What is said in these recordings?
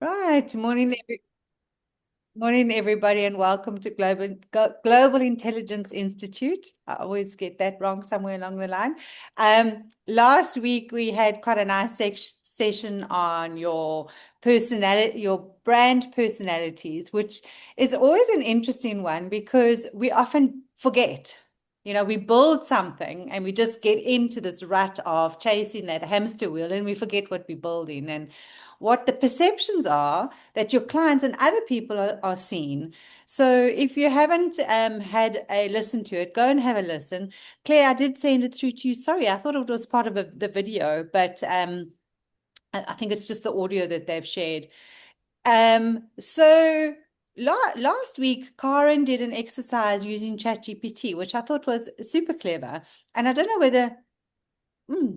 Right. Morning, everybody, and welcome to Global Intelligence Institute. I always get that wrong somewhere along the line. Last week we had quite a nice session on your personality, your brand personalities, which is always an interesting one because we often forget. We build something and we just get into this rut of chasing that hamster wheel and we forget what we're building and what the perceptions are that your clients and other people are seeing. So if you haven't had a listen to it, go and have a listen. Claire, I did send it through to you. Sorry, I thought it was part of the video, but I think it's just the audio that they've shared. So last week, Karen did an exercise using ChatGPT, which I thought was super clever. And I don't know whether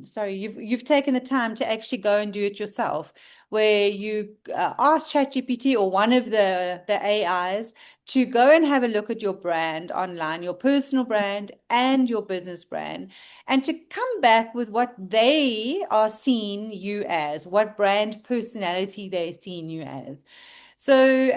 sorry, you've taken the time to actually go and do it yourself, where you ask ChatGPT or one of the AIs to go and have a look at your brand online, your personal brand and your business brand, and to come back with what they are seeing you as, what brand personality they're seeing you as. So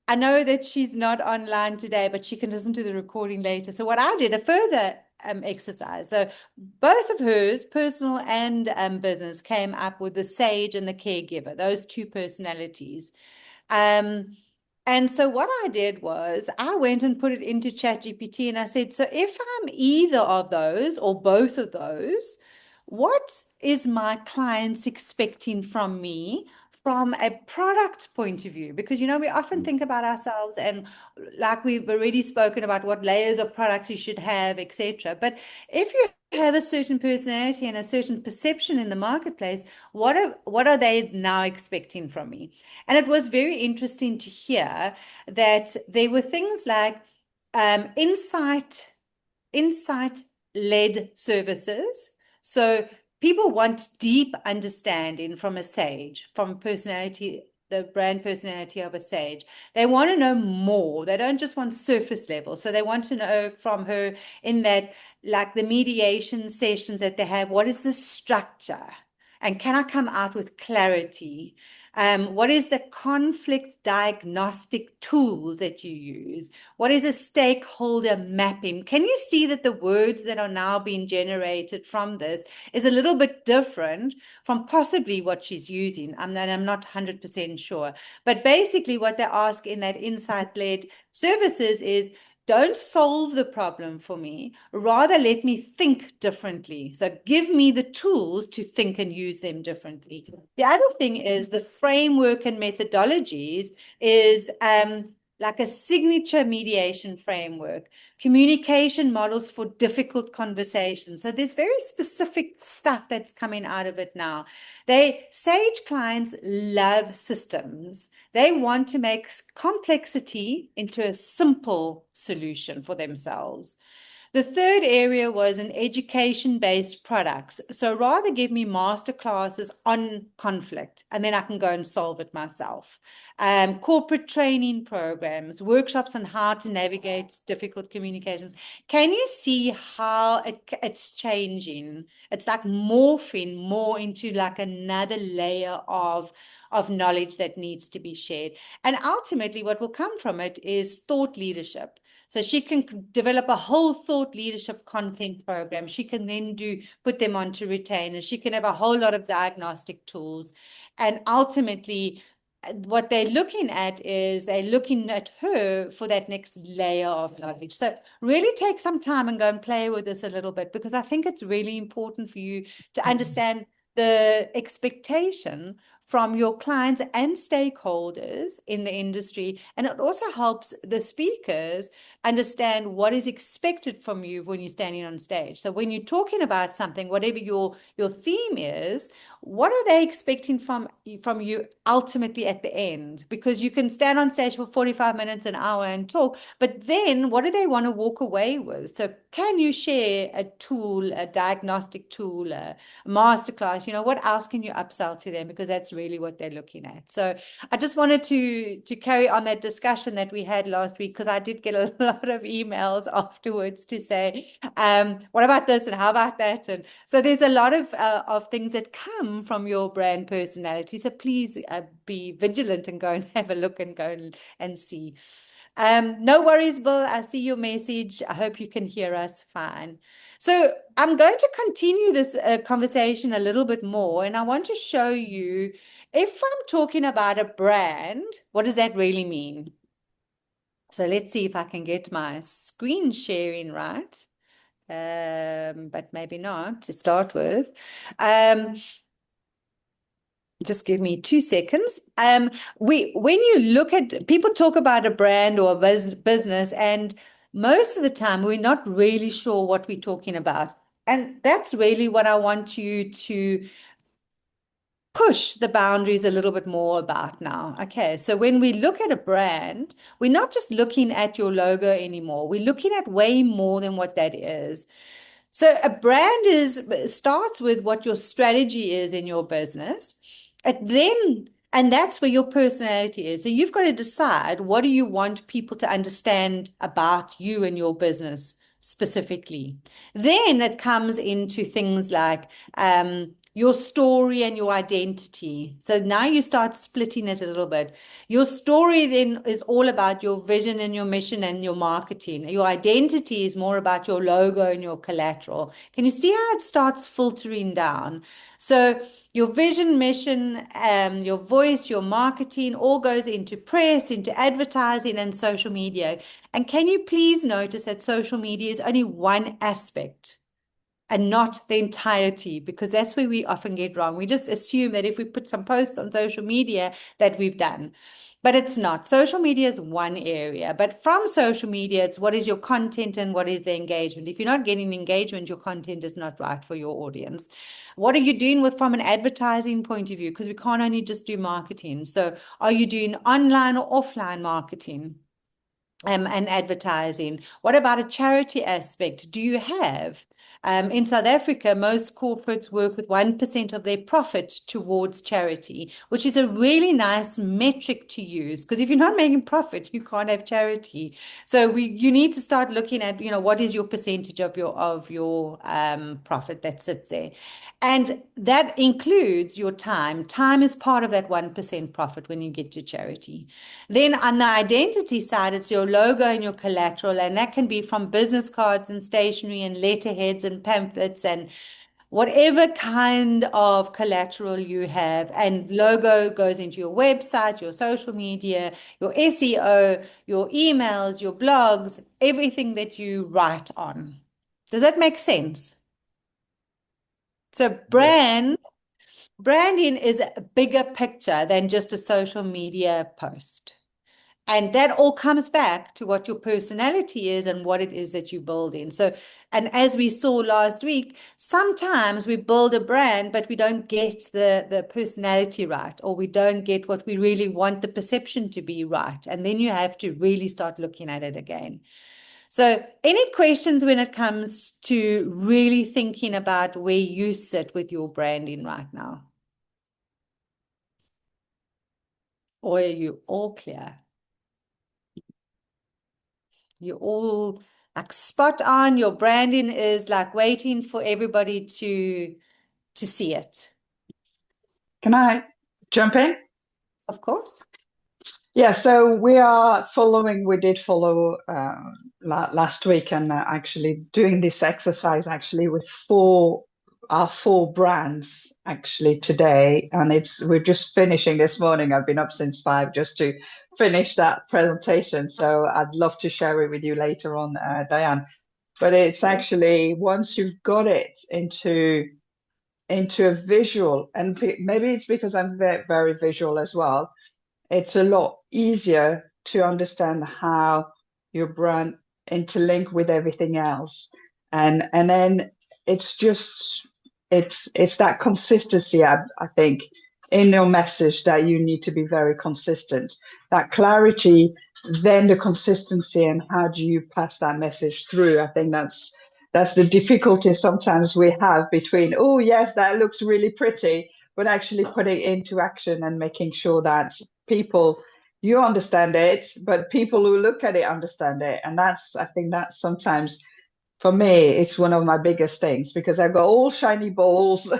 I know that she's not online today, but she can listen to the recording later. So what I did, a further exercise. So both of hers, personal and business, came up with the sage and the caregiver, those two personalities. Um, and so what I did was I went and put it into ChatGPT and I said, so if I'm either of those or both of those, what is my clients expecting from me from a product point of view? Because, we often think about ourselves and like we've already spoken about what layers of products you should have, etc. But if you have a certain personality and a certain perception in the marketplace, what are they now expecting from me? And it was very interesting to hear that there were things like insight led services. So people want deep understanding from a sage, from a personality, the brand personality of a sage. They want to know more. They don't just want surface level. So they want to know from her in that, like the mediation sessions that they have, what is the structure? And can I come out with clarity? What is the conflict diagnostic tools that you use? What is a stakeholder mapping? Can you see that the words that are now being generated from this is a little bit different from possibly what she's using? I'm not 100% sure. But basically, what they ask in that insight-led services is, don't solve the problem for me. Rather, let me think differently. So give me the tools to think and use them differently. The other thing is the framework and methodologies is like a signature mediation framework, communication models for difficult conversations. So there's very specific stuff that's coming out of it now. Sage clients love systems. They want to make complexity into a simple solution for themselves. The third area was an education-based products. So rather give me master classes on conflict, and then I can go and solve it myself. Corporate training programs, workshops on how to navigate difficult communications. Can you see how it's changing? It's like morphing more into like another layer of knowledge that needs to be shared. And ultimately, what will come from it is thought leadership. So she can develop a whole thought leadership content program. She can then put them onto retainers. She can have a whole lot of diagnostic tools. And ultimately, what they're looking at is they're looking at her for that next layer of knowledge. So really take some time and go and play with this a little bit, because I think it's really important for you to understand the expectation from your clients and stakeholders in the industry. And it also helps the speakers understand what is expected from you when you're standing on stage. So when you're talking about something, whatever your theme is, what are they expecting from you ultimately at the end? Because you can stand on stage for 45 minutes, an hour and talk, but then what do they want to walk away with? So can you share a tool, a diagnostic tool, a masterclass? What else can you upsell to them? Because that's really what they're looking at. So I just wanted to carry on that discussion that we had last week, because I did get a lot of emails afterwards to say, what about this and how about that? And so there's a lot of things that come from your brand personality. So please be vigilant and go and have a look and go and see. No worries, Bill. I see your message. I hope you can hear us fine. So I'm going to continue this conversation a little bit more, and I want to show you, if I'm talking about a brand, what does that really mean? So let's see if I can get my screen sharing right. But maybe not to start with. Just give me 2 seconds. When you look at, people talk about a brand or a business, and most of the time we're not really sure what we're talking about. And that's really what I want you to push the boundaries a little bit more about now. Okay, so when we look at a brand, we're not just looking at your logo anymore. We're looking at way more than what that is. So a brand starts with what your strategy is in your business. And that's where your personality is. So you've got to decide, what do you want people to understand about you and your business specifically? Then it comes into things like your story and your identity. So now you start splitting it a little bit. Your story then is all about your vision and your mission and your marketing. Your identity is more about your logo and your collateral. Can you see how it starts filtering down? So your vision, mission, your voice, your marketing all goes into press, into advertising and social media. And can you please notice that social media is only one aspect and not the entirety, because that's where we often get wrong. We just assume that if we put some posts on social media that we've done, but it's not. Social media is one area, but from social media, it's what is your content and what is the engagement. If you're not getting engagement, your content is not right for your audience. What are you doing from an advertising point of view? Because we can't only just do marketing. So are you doing online or offline marketing? And advertising? What about a charity aspect? Do you have? In South Africa, most corporates work with 1% of their profit towards charity, which is a really nice metric to use, because if you're not making profit, you can't have charity. So you need to start looking at, what is your percentage of your profit that sits there. And that includes your time. Time is part of that 1% profit when you get to charity. Then on the identity side, it's your logo and your collateral, and that can be from business cards and stationery and letterheads and pamphlets and whatever kind of collateral you have. And logo goes into your website, your social media, your SEO, your emails, your blogs, everything that you write on. Does that make sense? So branding is a bigger picture than just a social media post. And that all comes back to what your personality is and what it is that you build in. So, and as we saw last week, sometimes we build a brand, but we don't get the personality right, or we don't get what we really want the perception to be right. And then you have to really start looking at it again. So any questions when it comes to really thinking about where you sit with your branding right now? Or are you all clear? You're all like spot on. Your branding is like waiting for everybody to see it. Can I jump in? Of course. Yeah, so we did follow last week, and actually doing this exercise actually with our four brands actually today. And we're just finishing this morning. I've been up since 5 just to finish that presentation. So I'd love to share it with you later on, Diane. But it's actually, once you've got it into a visual, and maybe it's because I'm very, very visual as well, it's a lot easier to understand how your brand interlink with everything else. And then it's just it's that consistency, I think, in your message, that you need to be very consistent. That clarity, then the consistency, and how do you pass that message through? I think that's the difficulty sometimes we have between, oh yes, that looks really pretty, but actually putting it into action and making sure that you understand it, but people who look at it understand it. And I think that's sometimes for me, it's one of my biggest things because I've got all shiny balls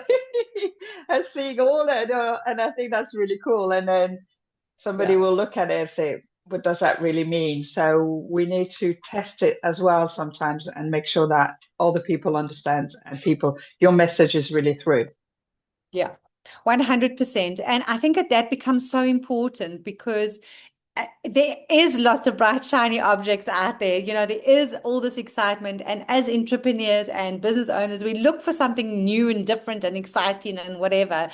and seeing all that, and I think that's really cool. And then somebody Yeah. will look at it and say, what does that really mean? So we need to test it as well sometimes and make sure that all the people understand and your message is really through. Yeah, 100%. And I think that becomes so important because there is lots of bright, shiny objects out there. There is all this excitement. And as entrepreneurs and business owners, we look for something new and different and exciting and whatever.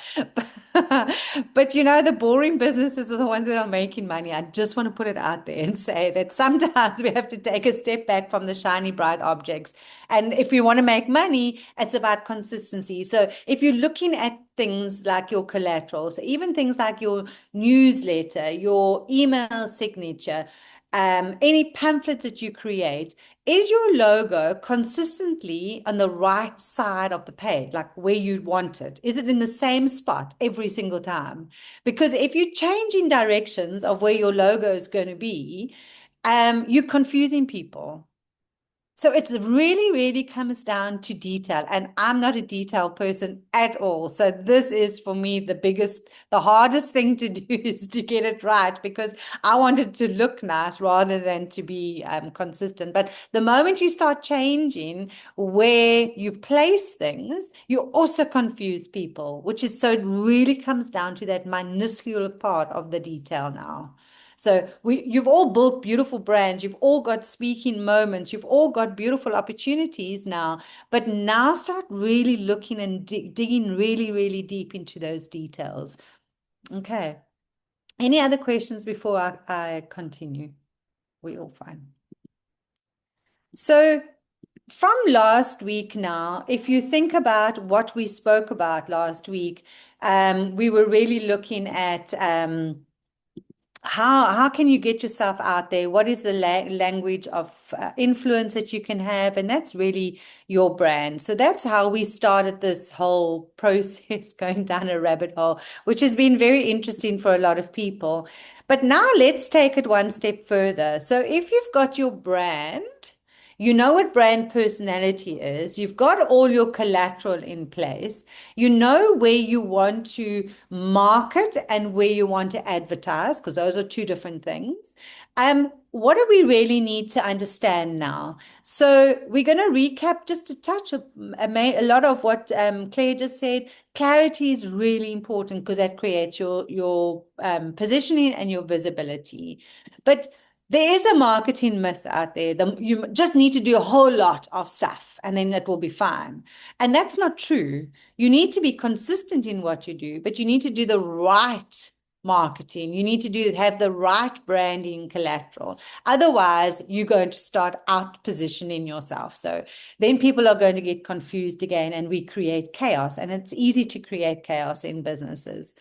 But the boring businesses are the ones that are making money. I just want to put it out there and say that sometimes we have to take a step back from the shiny, bright objects. And if we want to make money, it's about consistency. So if you're looking at things like your collateral, so even things like your newsletter, your email signature, any pamphlets that you create, is your logo consistently on the right side of the page, like where you want it? Is it in the same spot every single time? Because if you're changing directions of where your logo is going to be, you're confusing people. So it's really, really comes down to detail. And I'm not a detail person at all. So this is for me the hardest thing to do is to get it right because I want it to look nice rather than to be consistent. But the moment you start changing where you place things, you also confuse people, so it really comes down to that minuscule part of the detail now. So you've all built beautiful brands. You've all got speaking moments. You've all got beautiful opportunities now. But now start really looking and digging really, really deep into those details. Okay. Any other questions before I continue? We all fine. So from last week now, if you think about what we spoke about last week, we were really looking at how can you get yourself out there? What is the language of influence that you can have? And that's really your brand. So that's how we started this whole process going down a rabbit hole, which has been very interesting for a lot of people. But now let's take it one step further. So if you've got your brand, you know what brand personality is. You've got all your collateral in place. You know where you want to market and where you want to advertise, because those are two different things. What do we really need to understand now? So we're going to recap just a touch of a lot of what Claire just said. Clarity is really important because that creates your positioning and your visibility. But there is a marketing myth out there. You just need to do a whole lot of stuff and then it will be fine. And that's not true. You need to be consistent in what you do, but you need to do the right marketing. You need to have the right branding collateral. Otherwise, you're going to start out positioning yourself. So then people are going to get confused again and we create chaos. And it's easy to create chaos in businesses.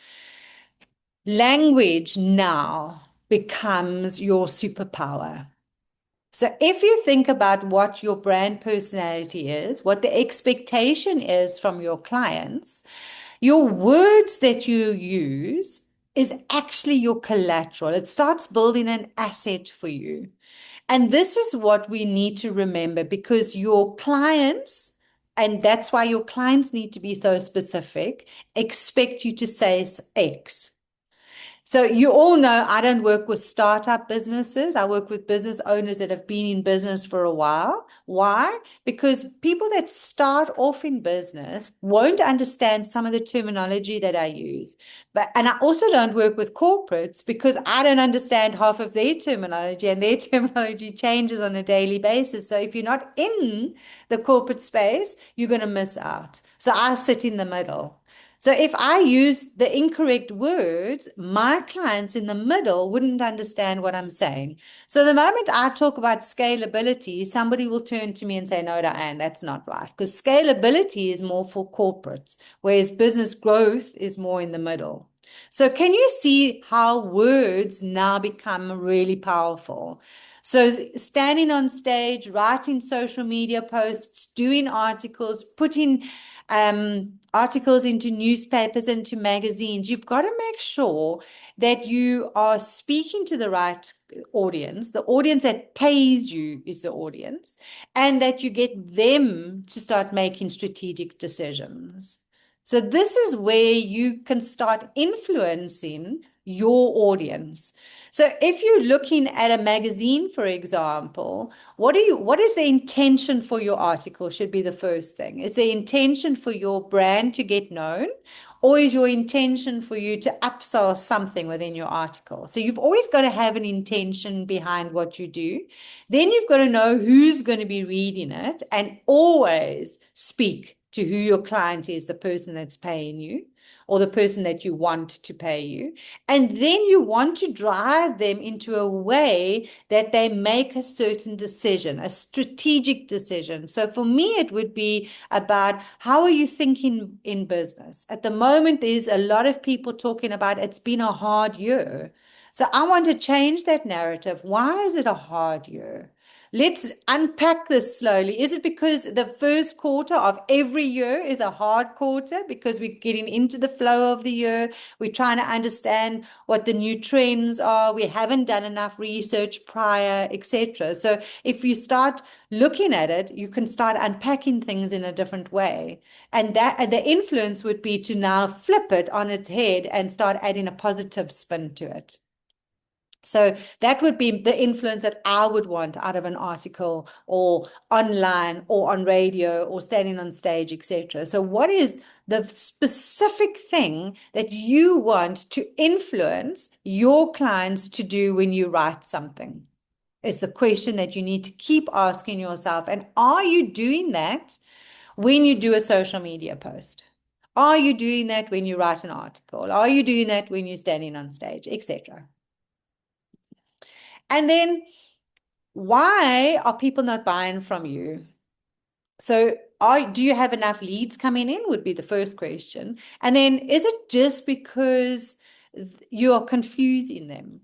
Language now becomes your superpower. So if you think about what your brand personality is, what the expectation is from your clients, your words that you use is actually your collateral. It starts building an asset for you. And this is what we need to remember because your clients, and that's why your clients need to be so specific, expect you to say X. So you all know I don't work with startup businesses. I work with business owners that have been in business for a while. Why? Because people that start off in business won't understand some of the terminology that I use. And I also don't work with corporates because I don't understand half of their terminology and their terminology changes on a daily basis. So if you're not in the corporate space, you're going to miss out. So I sit in the middle. So if I use the incorrect words, my clients in the middle wouldn't understand what I'm saying. So the moment I talk about scalability, somebody will turn to me and say, no, Diane, that's not right. Because scalability is more for corporates, whereas business growth is more in the middle. So can you see how words now become really powerful? So standing on stage, writing social media posts, doing articles, putting articles into newspapers and to magazines, you've got to make sure that you are speaking to the right audience. The audience that pays you is the audience, and that you get them to start making strategic decisions. So this is where you can start influencing your audience. So if you're looking at a magazine, for example, what is the intention for your article should be the first thing. Is the intention for your brand to get known, or is your intention for you to upsell something within your article? So you've always got to have an intention behind what you do. Then you've got to know who's going to be reading it, and always speak to who your client is, the person that's paying you, or the person that you want to pay you. And then you want to drive them into a way that they make a certain decision, a strategic decision. So for me, it would be about, how are you thinking in business? At the moment, there's a lot of people talking about it's been a hard year. So I want to change that narrative. Why is it a hard year? Let's unpack this slowly. Is it because the first quarter of every year is a hard quarter because we're getting into the flow of the year? We're trying to understand what the new trends are. We haven't done enough research prior, etc. So if you start looking at it, you can start unpacking things in a different way. And that the influence would be to now flip it on its head and start adding a positive spin to it. So that would be the influence that I would want out of an article, or online, or on radio, or standing on stage, etc. So what is the specific thing that you want to influence your clients to do when you write something? Is the question that you need to keep asking yourself. And are you doing that when you do a social media post? Are you doing that when you write an article? Are you doing that when you're standing on stage, etc.? And then, why are people not buying from you? So do you have enough leads coming in, would be the first question. And then, is it just because you are confusing them?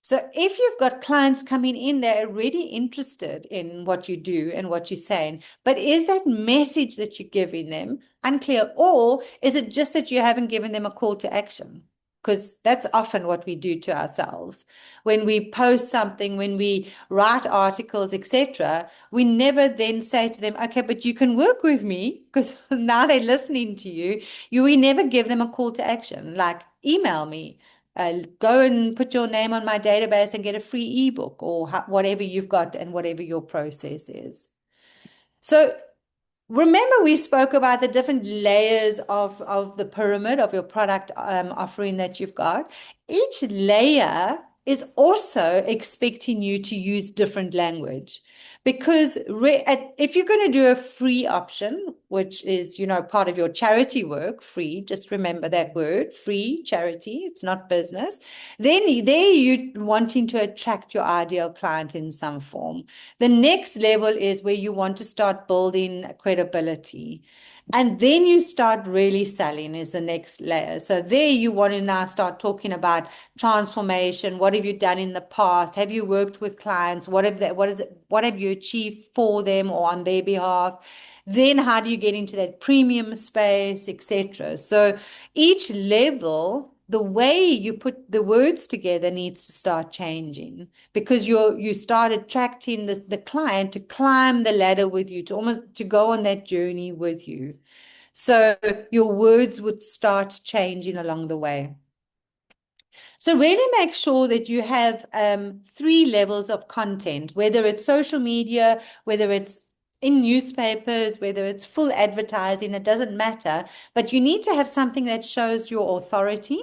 So if you've got clients coming in, they're already interested in what you do and what you're saying, but is that message that you're giving them unclear? Or is it just that you haven't given them a call to action? Because that's often what we do to ourselves. When we post something, when we write articles, etc., we never then say to them, okay, but you can work with me, because now they're listening to you. We never give them a call to action, like email me, go and put your name on my database and get a free ebook, or whatever you've got and whatever your process is. So remember, we spoke about the different layers of the pyramid of your product offering that you've got. Each layer is also expecting you to use different language, because if you're going to do a free option, which is, part of your charity work, free, just remember that word, free, charity, it's not business, then there you're wanting to attract your ideal client in some form. The next level is where you want to start building credibility. And then you start really selling, is the next layer. So there you want to now start talking about transformation. What have you done in the past? Have you worked with clients? What have you achieved for them or on their behalf? Then how do you get into that premium space, etc.? So each level, the way you put the words together needs to start changing, because you start attracting the client to climb the ladder with you, to go on that journey with you. So your words would start changing along the way. So really make sure that you have 3 levels of content, whether it's social media, whether it's in newspapers, whether it's full advertising, it doesn't matter. But you need to have something that shows your authority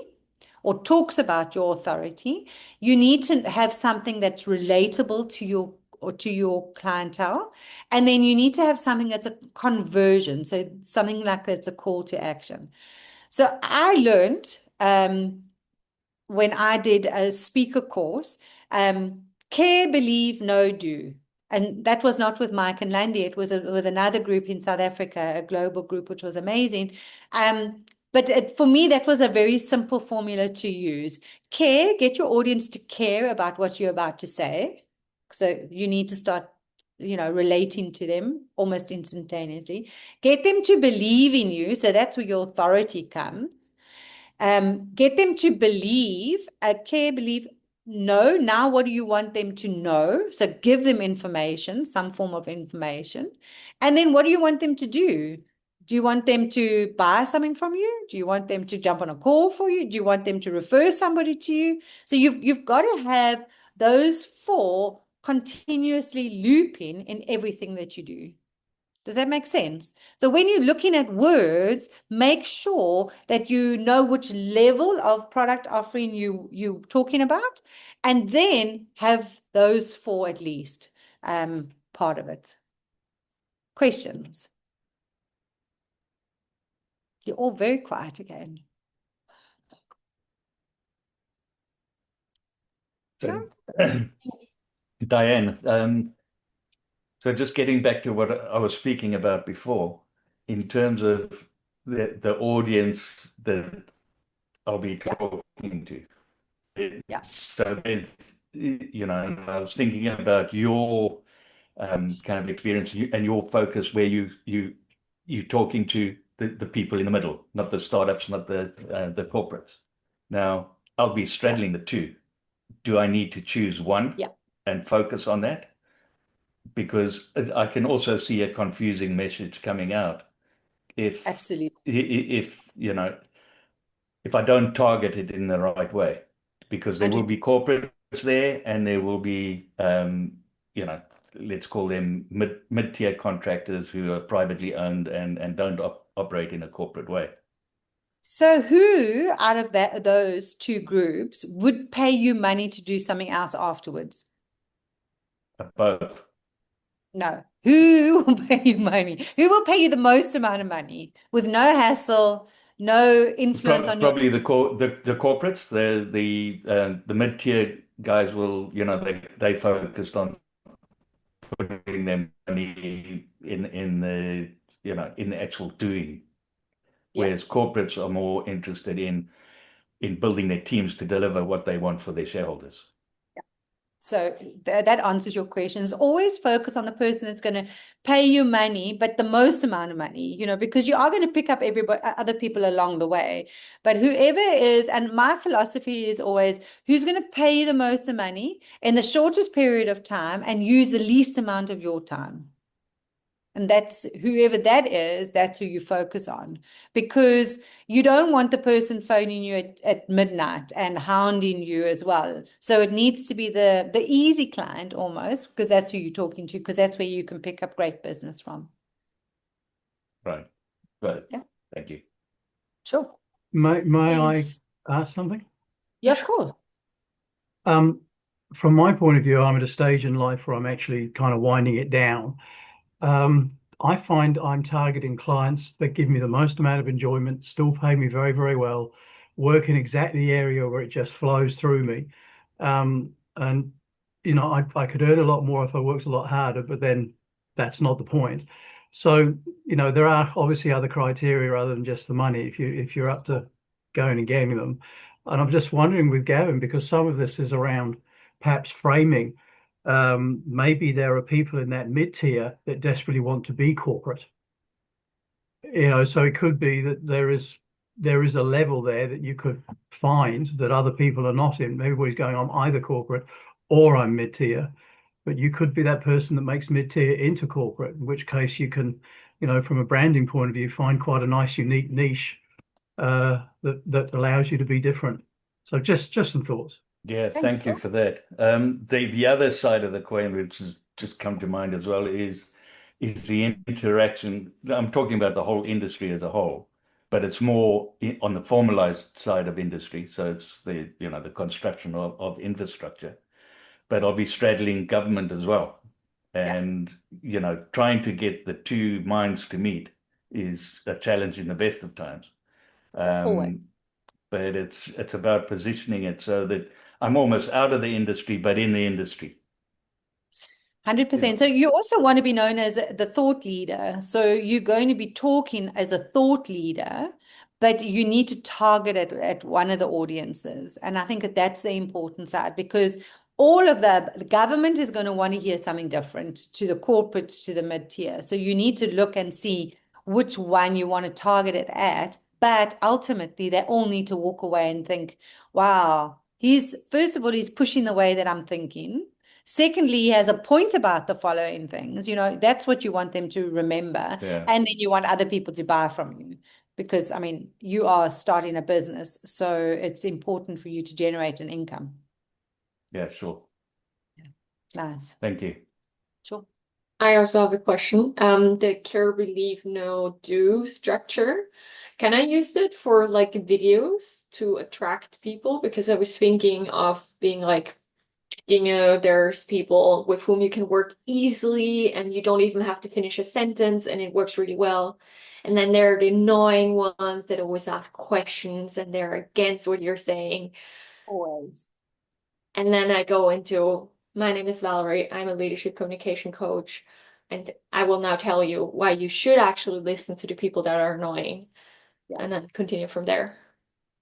or talks about your authority. You need to have something that's relatable to your clientele. And then you need to have something that's a conversion. So something like that's a call to action. So I learned when I did a speaker course, care, believe, know, do. And that was not with Mike and Landy. It was with another group in South Africa, a global group, which was amazing. But for me, that was a very simple formula to use. Care, get your audience to care about what you're about to say. So you need to start relating to them almost instantaneously. Get them to believe in you. So that's where your authority comes. Get them to believe, believe, know. Now, what do you want them to know? So give them information, some form of information. And then what do you want them to do? Do you want them to buy something from you? Do you want them to jump on a call for you? Do you want them to refer somebody to you? So you've got to have those four continuously looping in everything that you do. Does that make sense? So when you're looking at words, make sure that you know which level of product offering you're talking about, and then have those four at least part of it. Questions? You're all very quiet again. So, Diane, so just getting back to what I was speaking about before, in terms of the audience that I'll be talking to. Yeah. So, I was thinking about your kind of experience and your focus, where you're talking to the people in the middle, not the startups, not the corporates. Now, I'll be straddling the two. Do I need to choose one and focus on that? Because I can also see a confusing message coming out Absolutely. If I don't target it in the right way, because there will be corporates there, and there will be let's call them mid-tier contractors who are privately owned and don't operate in a corporate way. So who out of those two groups would pay you money to do something else afterwards? Both. No. Who will pay you money? Who will pay you the most amount of money with no hassle, no influence on probably the corporates, the mid-tier guys will, they focused on putting their money in the actual doing, whereas corporates are more interested in building their teams to deliver what they want for their shareholders. So that answers your questions. Always focus on the person that's going to pay you money, but the most amount of money, because you are going to pick up other people along the way. But whoever is, and my philosophy is always, who's going to pay you the most money in the shortest period of time and use the least amount of your time. And that's whoever that is, that's who you focus on, because you don't want the person phoning you at midnight and hounding you as well. So it needs to be the easy client almost, because that's who you're talking to, because that's where you can pick up great business from. Right. Yeah. Thank you. Sure. May I ask something? Yeah, of course. From my point of view, I'm at a stage in life where I'm actually kind of winding it down. I find I'm targeting clients that give me the most amount of enjoyment, still pay me very, very well, work in exactly the area where it just flows through me. And, I could earn a lot more if I worked a lot harder, but then that's not the point. So, there are obviously other criteria other than just the money if you're up to going and getting them. And I'm just wondering with Gavin, because some of this is around perhaps framing. Maybe there are people in that mid-tier that desperately want to be corporate. So it could be that there is a level there that you could find that other people are not in. Everybody's going, I'm either corporate or I'm mid-tier, but you could be that person that makes mid-tier into corporate, in which case you can, from a branding point of view, find quite a nice unique niche that allows you to be different. So just some thoughts. Yeah, thank you for that. The other side of the coin, which has just come to mind as well, is the interaction. I'm talking about the whole industry as a whole, but it's more on the formalized side of industry. So it's the construction of infrastructure. But I'll be straddling government as well, and trying to get the two minds to meet is a challenge in the best of times. But it's about positioning it so that I'm almost out of the industry, but in the industry. 100%. So you also want to be known as the thought leader. So you're going to be talking as a thought leader, but you need to target it at one of the audiences. And I think that's the important side, because all of the government is going to want to hear something different to the corporate, to the mid-tier. So you need to look and see which one you want to target it at. But ultimately, they all need to walk away and think, wow, first of all, he's pushing the way that I'm thinking. Secondly, he has a point about the following things. That's what you want them to remember. Yeah. And then you want other people to buy from you. Because, I mean, you are starting a business, so it's important for you to generate an income. Yeah, sure. Nice. Thank you. Sure. I also have a question. The care, believe, know, do structure. Can I use that for like videos to attract people? Because I was thinking of being like, there's people with whom you can work easily and you don't even have to finish a sentence and it works really well. And then there are the annoying ones that always ask questions and they're against what you're saying. Always. And then I go into, my name is Valerie, I'm a leadership communication coach, and I will now tell you why you should actually listen to the people that are annoying, and then continue from there.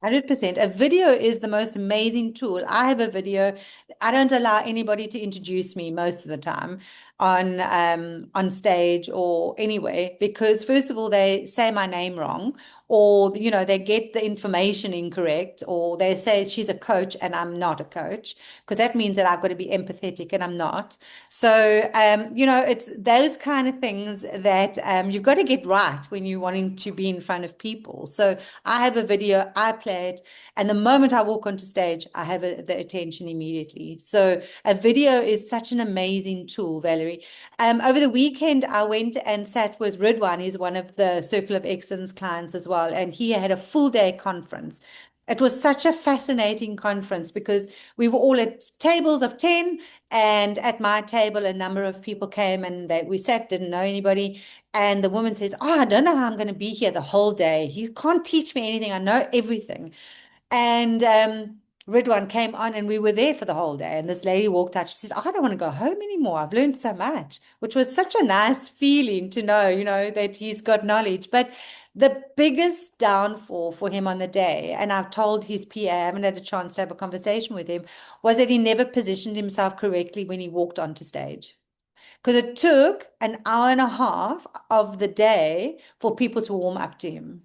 100%. A video is the most amazing tool. I have a video. I don't allow anybody to introduce me most of the time on stage or anyway, because first of all, they say my name wrong, or they get the information incorrect, or they say she's a coach and I'm not a coach, because that means that I've got to be empathetic and I'm not. So it's those kind of things that you've got to get right when you're wanting to be in front of people. So I have a video, I play it, and the moment I walk onto stage, I have the attention immediately. So a video is such an amazing tool, Valerie. Over the weekend, I went and sat with Ridwan. He's one of the Circle of Excellence clients as well, and he had a full day conference. It was such a fascinating conference because we were all at tables of 10, and at my table, a number of people came and we sat, didn't know anybody. And the woman says, "Oh, I don't know how I'm going to be here the whole day. He can't teach me anything. I know everything." And Ridwan came on and we were there for the whole day. And this lady walked out. She says, "I don't want to go home anymore. I've learned so much," which was such a nice feeling to know, that he's got knowledge. But the biggest downfall for him on the day, and I've told his PA, I haven't had a chance to have a conversation with him, was that he never positioned himself correctly when he walked onto stage. Because it took an hour and a half of the day for people to warm up to him.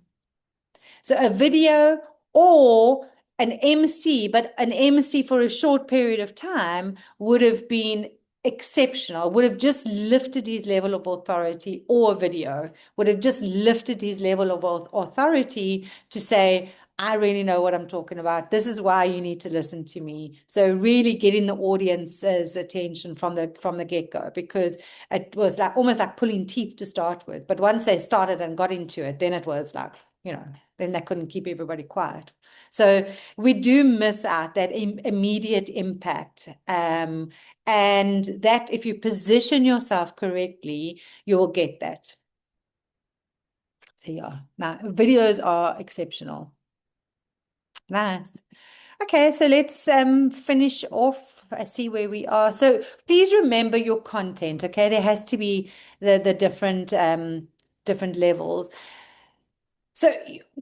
So a video or an MC, but an MC for a short period of time would have been exceptional, would have just lifted his level of authority, or a video would have just lifted his level of authority to say, "I really know what I'm talking about. This is why you need to listen to me." So really getting the audience's attention from the get-go, because it was like almost like pulling teeth to start with. But once they started and got into it, then it was like, then they couldn't keep everybody quiet. So we do miss out that immediate impact. And that if you position yourself correctly, you will get that. So yeah, now videos are exceptional. Nice. Okay, so let's finish off. I see where we are. So please remember your content, okay? There has to be the different levels. So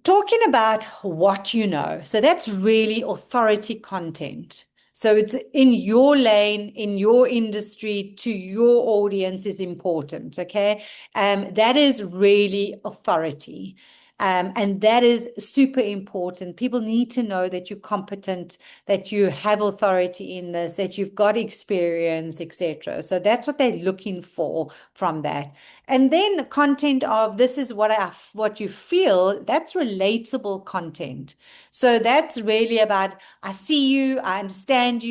talking about what you know, so that's really authority content. So it's in your lane, in your industry, to your audience is important, okay? That is really authority. And that is super important. People need to know that you're competent, that you have authority in this, that you've got experience, etc. So that's what they're looking for from that. And then content of this is what you feel, that's relatable content. So that's really about, I see you, I understand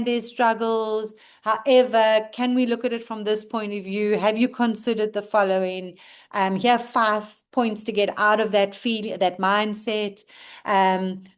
their struggles. However, can we look at it from this point of view? Have you considered the following? Here are 5 points to get out of that feeling, that mindset.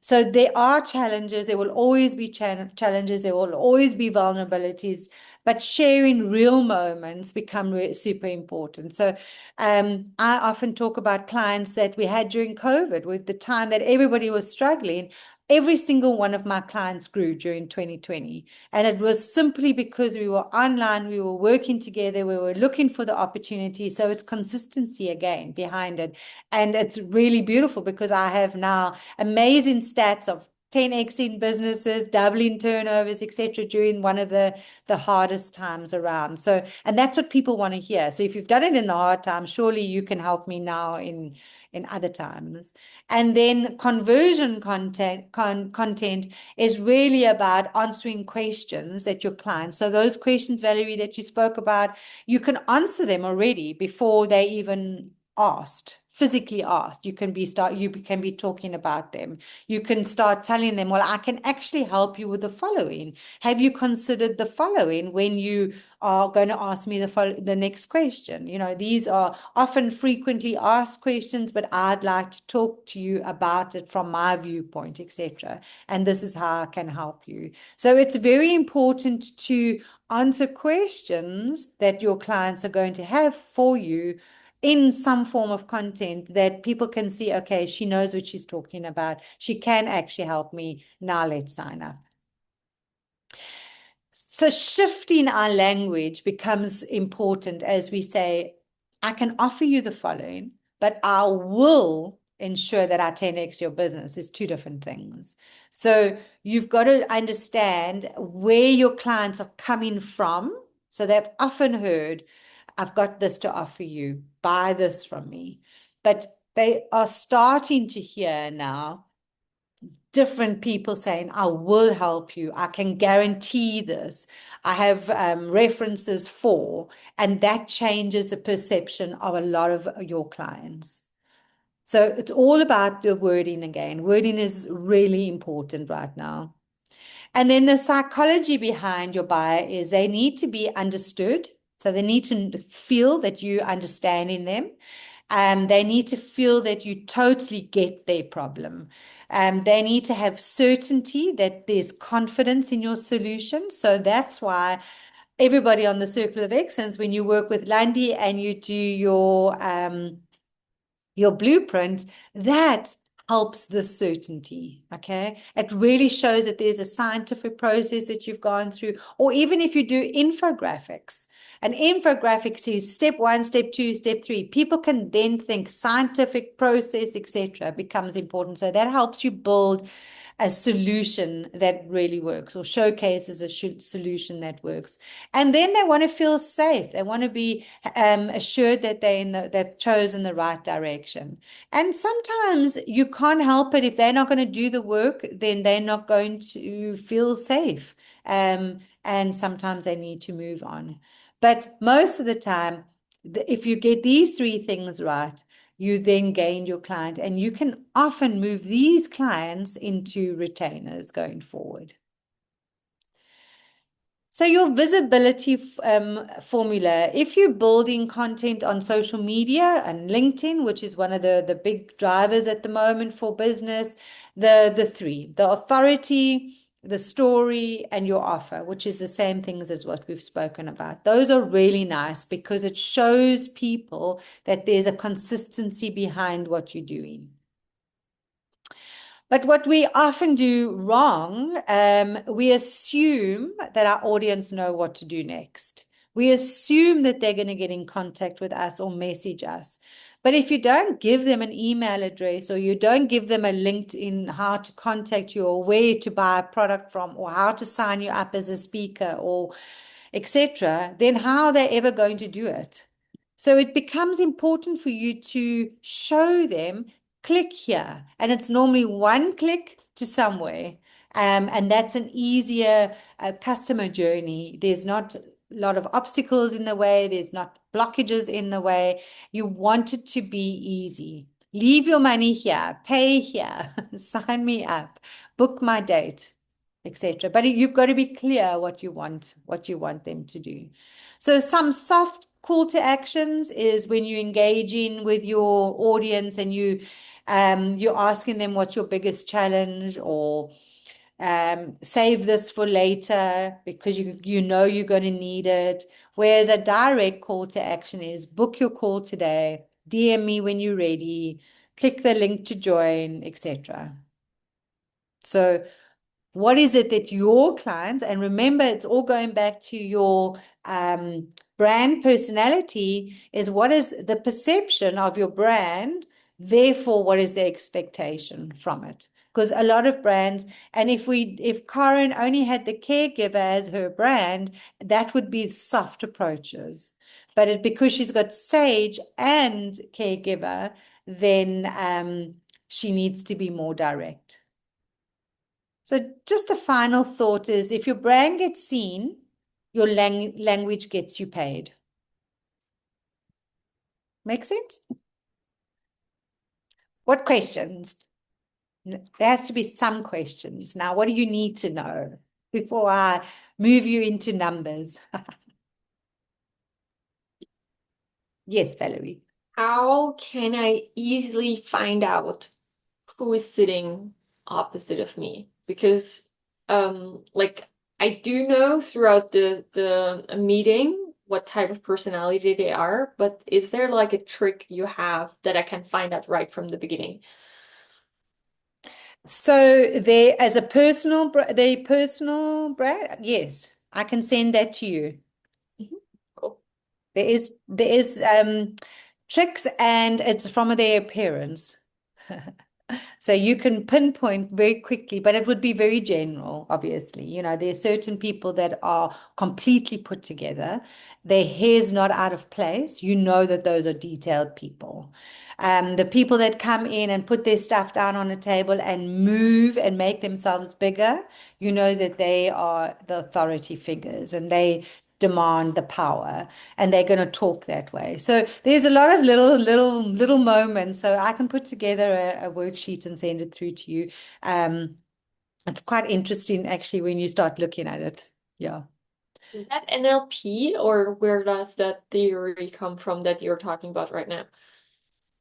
So there are challenges. There will always be challenges. There will always be vulnerabilities. But sharing real moments become super important. So I often talk about clients that we had during COVID, with the time that everybody was struggling. Every single one of my clients grew during 2020. And it was simply because we were online, we were working together, we were looking for the opportunity. So it's consistency again behind it. And it's really beautiful because I have now amazing stats of 10x in businesses, doubling turnovers, etc., during one of the hardest times around. So, and that's what people want to hear. So if you've done it in the hard times, surely you can help me now in other times. And then conversion content is really about answering questions that your clients, so those questions, Valerie, that you spoke about, you can answer them already before they even asked, physically asked. You can be talking about them. You can start telling them, well, I can actually help you with the following. Have you considered the following when you are going to ask me the next question? You know, these are often frequently asked questions, but I'd like to talk to you about it from my viewpoint, etc. And this is how I can help you. So it's very important to answer questions that your clients are going to have for you in some form of content that people can see, okay, she knows what she's talking about. She can actually help me. Now let's sign up. So shifting our language becomes important as we say, I can offer you the following, but I will ensure that I 10x your business is two different things. So you've got to understand where your clients are coming from. So they've often heard, I've got this to offer you, buy this from me. But they are starting to hear now different people saying, I will help you. I can guarantee this. I have references for, and that changes the perception of a lot of your clients. So it's all about the wording again. Wording is really important right now. And then the psychology behind your buyer is they need to be understood. So they need to feel that you understanding them. They need to feel that you totally get their problem. They need to have certainty that there's confidence in your solution. So that's why everybody on the Circle of Excellence, when you work with Lundy and you do your blueprint, that helps the certainty, okay? It really shows that there's a scientific process that you've gone through, or even if you do infographics. An infographic says step 1, step 2, step 3. People can then think scientific process, etc. becomes important. So that helps you build a solution that really works, or showcases a solution that works. And then they want to feel safe. They want to be assured that they've chosen the right direction. And sometimes you can't help it. If they're not going to do the work, then they're not going to feel safe. And sometimes they need to move on. But most of the time, if you get these 3 things right, you then gain your client, and you can often move these clients into retainers going forward. So your visibility formula, if you're building content on social media and LinkedIn, which is one of the big drivers at the moment for business, the 3, the authority, the story, and your offer, which is the same things as what we've spoken about. Those are really nice because it shows people that there's a consistency behind what you're doing. But what we often do wrong, we assume that our audience know what to do next. We assume that they're going to get in contact with us or message us. But if you don't give them an email address, or you don't give them a link in how to contact you, or where to buy a product from, or how to sign you up as a speaker, or etc., then how are they ever going to do it? So it becomes important for you to show them, click here. And it's normally one click to somewhere. And that's an easier customer journey. There's not a lot of obstacles in the way. There's not blockages in the way. You want it to be easy. Leave your money here, pay here, sign me up, book my date, etc. But you've got to be clear what you want them to do. So some soft call to actions is when you're engaging with your audience and you're asking them what's your biggest challenge, or save this for later because you know you're going to need it. Whereas a direct call to action is book your call today, DM me when you're ready, click the link to join, etc. So what is it that your clients, and remember, it's all going back to your brand personality, is what is the perception of your brand, therefore what is the expectation from it? because a lot of brands, and if Karen only had the caregiver as her brand, that would be soft approaches. But because she's got Sage and caregiver, then she needs to be more direct. So just a final thought is, if your brand gets seen, your language gets you paid. Make sense? What questions? There has to be some questions. Now, what do you need to know before I move you into numbers? Yes, Valerie. How can I easily find out who is sitting opposite of me? Because like I do know throughout the meeting what type of personality they are, but is there like a trick you have that I can find out right from the beginning? So there, as a personal brand, yes, I can send that to you. Cool. There is tricks, and it's from their appearance. So you can pinpoint very quickly, but it would be very general, obviously. You know, there's certain people that are completely put together. Their hair's not out of place. You know that those are detailed people. The people that come in and put their stuff down on a table and move and make themselves bigger, you know that they are the authority figures and they demand the power, and they're going to talk that way. So there's a lot of little moments. So I can put together a worksheet and send it through to you. It's quite interesting actually when you start looking at it. Yeah. Is that NLP, or where does that theory come from that you're talking about right now?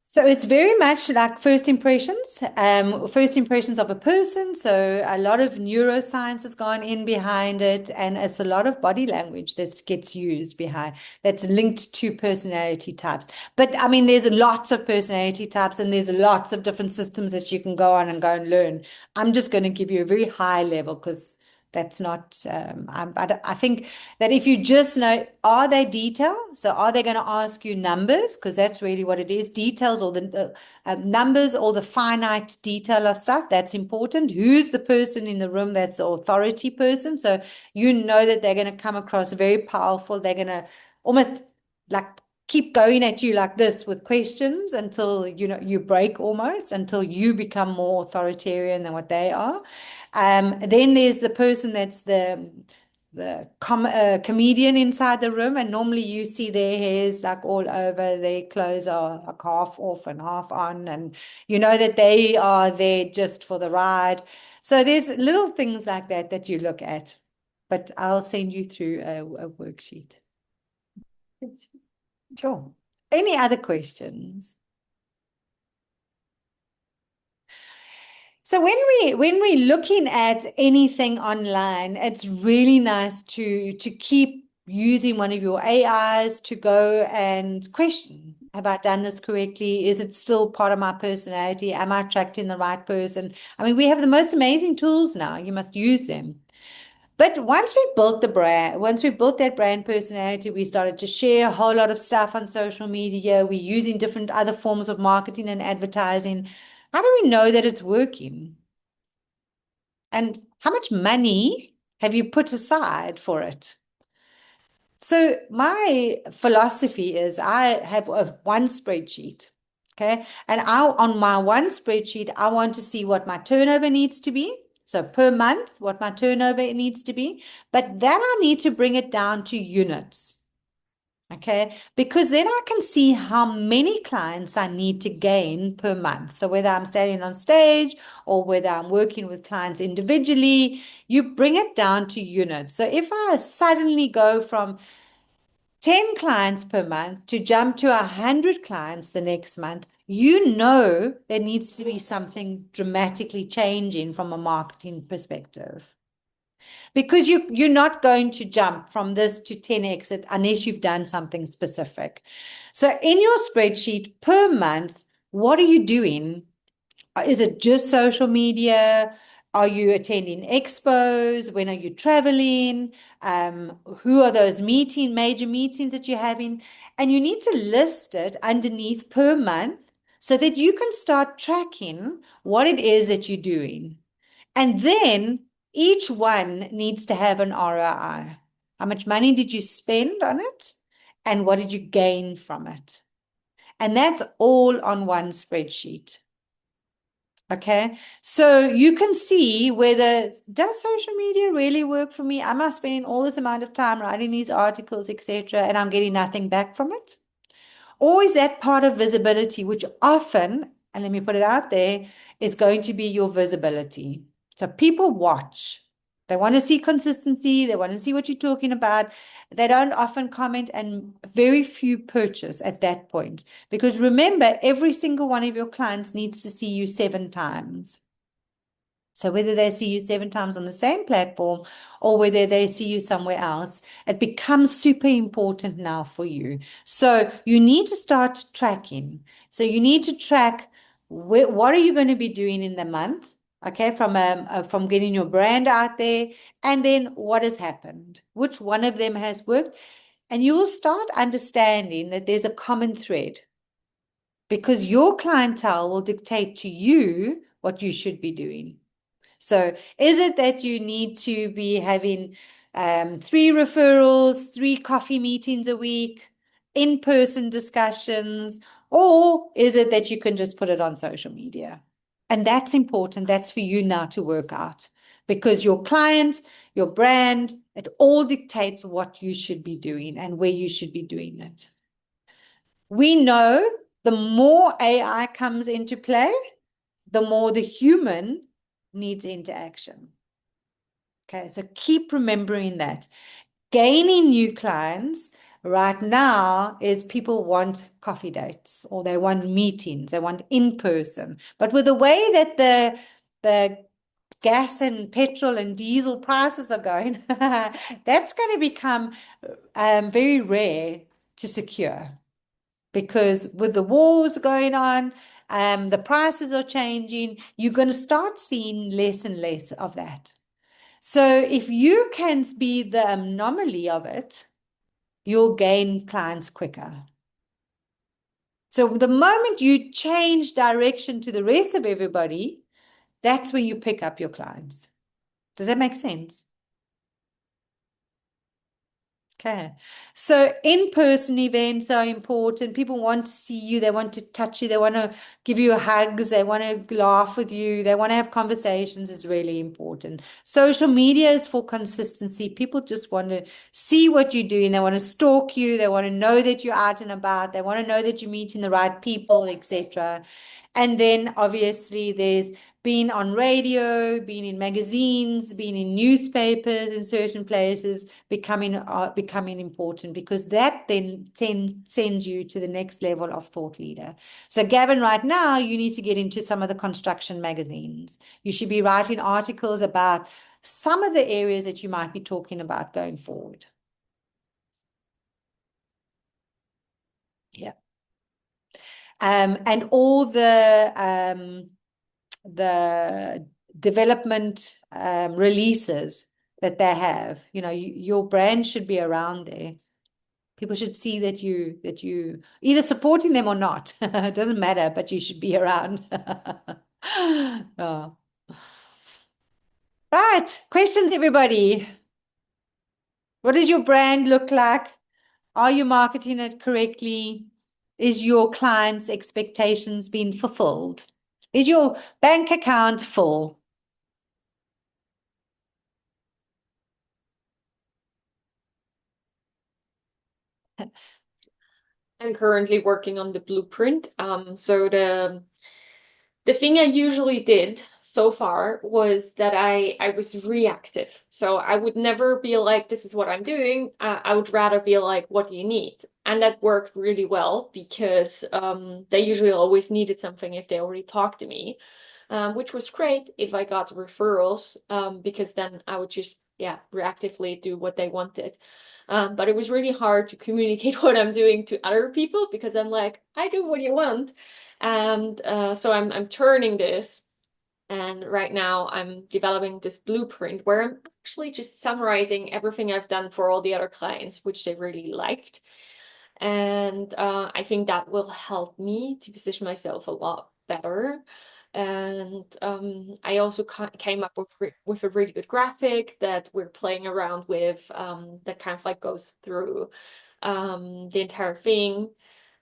So it's very much like first impressions of a person. So a lot of neuroscience has gone in behind it, and it's a lot of body language that gets used behind, that's linked to personality types. But I mean, there's lots of personality types, and there's lots of different systems that you can go on and go and learn. I'm just going to give you a very high level because that's not, I think that if you just know, are they detail? So are they going to ask you numbers? Because that's really what it is, details, or the numbers, or the finite detail of stuff. That's important. Who's the person in the room that's the authority person? So you know that they're going to come across very powerful. They're going to almost like keep going at you like this with questions until, you know, you break almost, until you become more authoritarian than what they are. Then there's the person that's the comedian inside the room, and normally you see their hairs like all over, their clothes are like half off and half on, and you know that they are there just for the ride. So there's little things like that that you look at, but I'll send you through a worksheet. Sure. Any other questions? So when we're looking at anything online, it's really nice to keep using one of your AIs to go and question, have I done this correctly? Is it still part of my personality? Am I attracting the right person? I mean, we have the most amazing tools now. You must use them. But once we built the brand, once we built that brand personality, we started to share a whole lot of stuff on social media. We're using different other forms of marketing and advertising. How do we know that it's working? And how much money have you put aside for it? So my philosophy is I have one spreadsheet, okay? And on my one spreadsheet, I want to see what my turnover needs to be. So per month, what my turnover needs to be. But then I need to bring it down to units. Okay, because then I can see how many clients I need to gain per month. So whether I'm standing on stage or whether I'm working with clients individually, you bring it down to units. So if I suddenly go from 10 clients per month to jump to 100 clients the next month, you know there needs to be something dramatically changing from a marketing perspective. Because you're not going to jump from this to 10x unless you've done something specific. So in your spreadsheet per month, what are you doing? Is it just social media? Are you attending expos? When are you traveling? Who are those major meetings that you're having? And you need to list it underneath per month so that you can start tracking what it is that you're doing. And then each one needs to have an ROI. How much money did you spend on it? And what did you gain from it? And that's all on one spreadsheet. Okay, so you can see whether, does social media really work for me? Am I spending all this amount of time writing these articles, etc., and I'm getting nothing back from it? Or is that part of visibility, which often, and let me put it out there, is going to be your visibility. So people watch. They want to see consistency. They want to see what you're talking about. They don't often comment, and very few purchase at that point. Because remember, every single one of your clients needs to see you 7 times. So whether they see you 7 times on the same platform or whether they see you somewhere else, it becomes super important now for you. So you need to start tracking. So you need to track what are you going to be doing in the month, okay, from getting your brand out there, and then what has happened, which one of them has worked, and you will start understanding that there's a common thread because your clientele will dictate to you what you should be doing. So is it that you need to be having 3 referrals, 3 coffee meetings a week, in-person discussions, or is it that you can just put it on social media? And that's important. That's for you now to work out because your client, your brand, it all dictates what you should be doing and where you should be doing it. We know the more AI comes into play, the more the human needs interaction. Okay, so keep remembering that. Gaining new clients right now is people want coffee dates or they want meetings, they want in person. But with the way that the gas and petrol and diesel prices are going, that's going to become very rare to secure. Because with the wars going on, the prices are changing, you're going to start seeing less and less of that. So if you can be the anomaly of it, you'll gain clients quicker. So the moment you change direction to the rest of everybody, that's when you pick up your clients. Does that make sense? Okay, so in-person events are important. People want to see you, they want to touch you, they want to give you hugs, they want to laugh with you, they want to have conversations. Is really important. Social media is for consistency. People just want to see what you're doing, they want to stalk you, they want to know that you're out and about, they want to know that you're meeting the right people, etc. And then obviously there's being on radio, being in magazines, being in newspapers in certain places, becoming important because that then sends you to the next level of thought leader. So Gavin, right now, you need to get into some of the construction magazines. You should be writing articles about some of the areas that you might be talking about going forward. Yeah. And all the development releases that they have, your brand should be around there. People should see that you either supporting them or not. It doesn't matter, but you should be around. Oh. Right, questions, everybody. What does your brand look like? Are you marketing it correctly? Is your client's expectations being fulfilled? Is your bank account full? I'm currently working on the blueprint. So the thing I usually did so far was that I was reactive. So I would never be like, this is what I'm doing. I would rather be like, what do you need? And that worked really well because they usually always needed something if they already talked to me, which was great if I got referrals, because then I would just, reactively do what they wanted. But it was really hard to communicate what I'm doing to other people because I'm like, I do what you want. And so I'm turning this, and right now I'm developing this blueprint where I'm actually just summarizing everything I've done for all the other clients, which they really liked. And I think that will help me to position myself a lot better. And I also came up with a really good graphic that we're playing around with, that kind of like goes through the entire thing.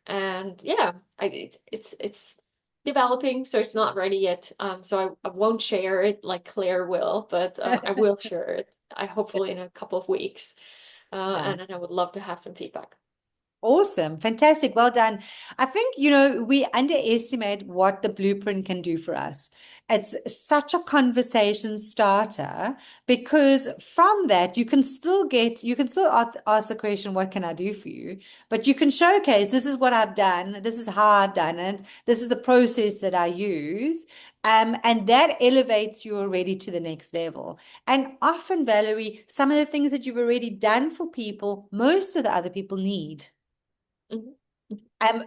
And yeah, it's developing, so it's not ready yet. So I won't share it like Claire will, but I will share it. I hopefully in a couple of weeks. Yeah. And then I would love to have some feedback. Awesome. Fantastic. Well done. I think, you know, we underestimate what the blueprint can do for us. It's such a conversation starter because from that, you can still ask the question, what can I do for you? But you can showcase, this is what I've done. This is how I've done it. This is the process that I use. And that elevates you already to the next level. And often, Valerie, some of the things that you've already done for people, most of the other people need.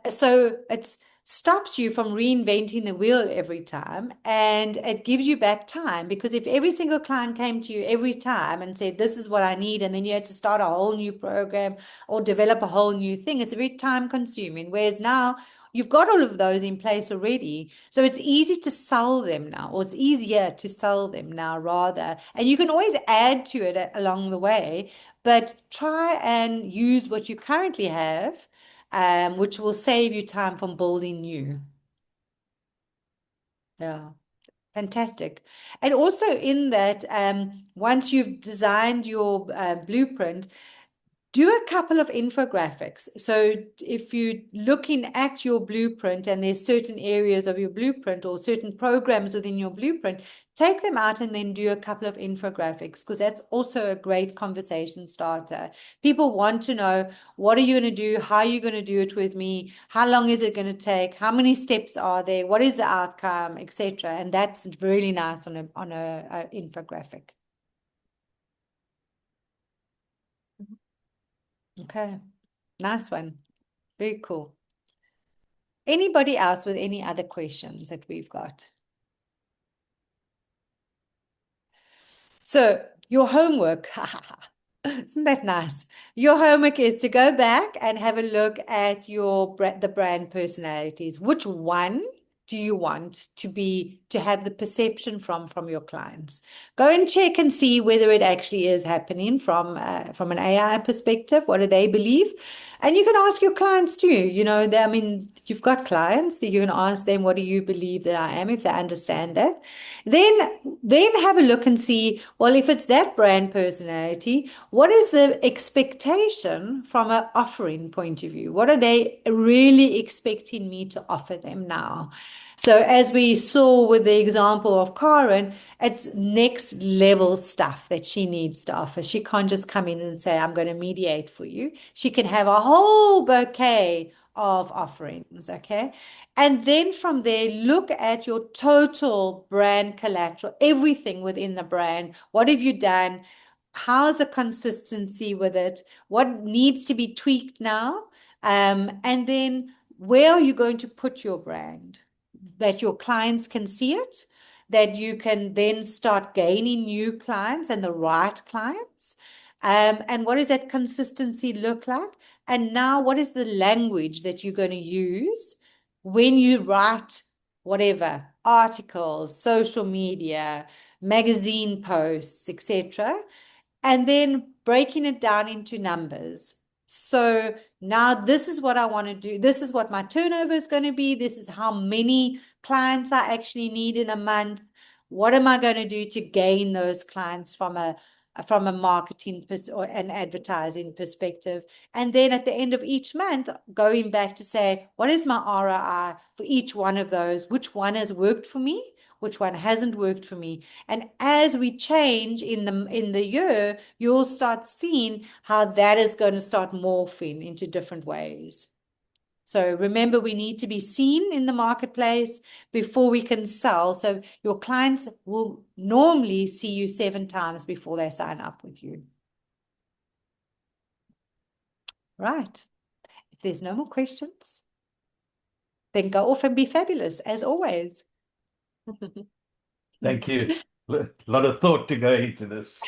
So it stops you from reinventing the wheel every time, and it gives you back time, because if every single client came to you every time and said, this is what I need, and then you had to start a whole new program or develop a whole new thing, it's very time consuming. Whereas now you've got all of those in place already. So it's easy to sell them now, or it's easier to sell them now rather. And you can always add to it along the way, but try and use what you currently have, which will save you time from building new. Yeah, fantastic. And also in that, once you've designed your blueprint, do a couple of infographics. So if you're looking at your blueprint and there's certain areas of your blueprint or certain programs within your blueprint, take them out and then do a couple of infographics, because that's also a great conversation starter. People want to know, what are you going to do? How are you going to do it with me? How long is it going to take? How many steps are there? What is the outcome, etc.? And that's really nice on a infographic. Okay, nice one. Very cool. Anybody else with any other questions that we've got? So your homework, isn't that nice? Your homework is to go back and have a look at the brand personalities. Which one do you want to have the perception from your clients? Go and check and see whether it actually is happening from an AI perspective. What do they believe? And you can ask your clients too. You know, I mean, you've got clients, so you can ask them, what do you believe that I am, if they understand that. Then have a look and see, well, if it's that brand personality, what is the expectation from an offering point of view? What are they really expecting me to offer them now? So as we saw with the example of Karen, it's next level stuff that she needs to offer. She can't just come in and say, I'm going to mediate for you. She can have a whole bouquet of offerings, okay? And then from there, look at your total brand collateral, everything within the brand. What have you done? How's the consistency with it? What needs to be tweaked now? And then where are you going to put your brand? That your clients can see it, that you can then start gaining new clients and the right clients. And what does that consistency look like? And now, what is the language that you're going to use when you write whatever, articles, social media, magazine posts, etc.? And then breaking it down into numbers. So now this is what I want to do. This is what my turnover is going to be. This is how many clients I actually need in a month. What am I going to do to gain those clients from a marketing or an advertising perspective? And then at the end of each month, going back to say, what is my ROI for each one of those? Which one has worked for me? Which one hasn't worked for me? And as we change in the year, you'll start seeing how that is going to start morphing into different ways. So remember, we need to be seen in the marketplace before we can sell. So your clients will normally see you 7 times before they sign up with you. Right. If there's no more questions, then go off and be fabulous, as always. Thank you. A lot of thought to go into this.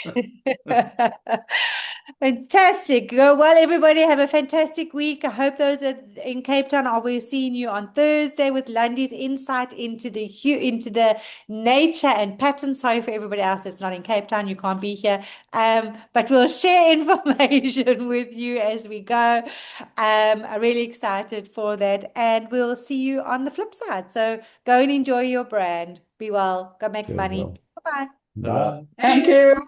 Fantastic. Well, everybody have a fantastic week. I hope those that in Cape Town are we seeing you on Thursday with Lundy's insight into the nature and patterns. Sorry for everybody else that's not in Cape Town. You can't be here. But we'll share information with you as we go. I'm really excited for that. And we'll see you on the flip side. So go and enjoy your brand. Be well. Go make Cheers, money. well. Bye-bye. Bye. Thank you.